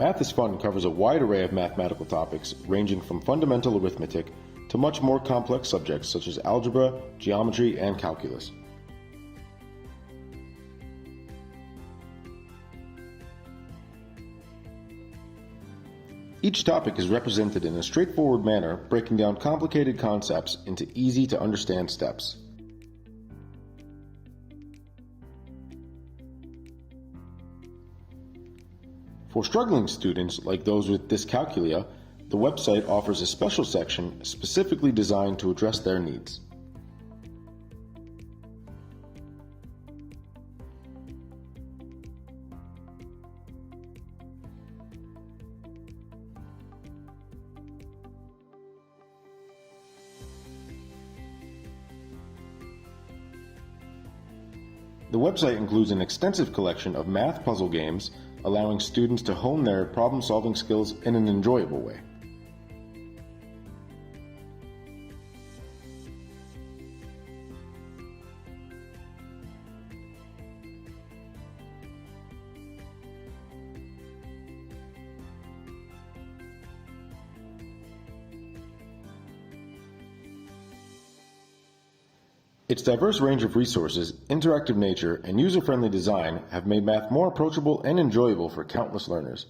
Math is Fun covers a wide array of mathematical topics ranging from fundamental arithmetic to much more complex subjects such as algebra, geometry, and calculus. Each topic is represented in a straightforward manner, breaking down complicated concepts into easy-to-understand steps. For struggling students like those with dyscalculia, the website offers a special section specifically designed to address their needs. The website includes an extensive collection of math puzzle games, allowing students to hone their problem-solving skills in an enjoyable way. Its diverse range of resources, interactive nature, and user-friendly design have made math more approachable and enjoyable for countless learners.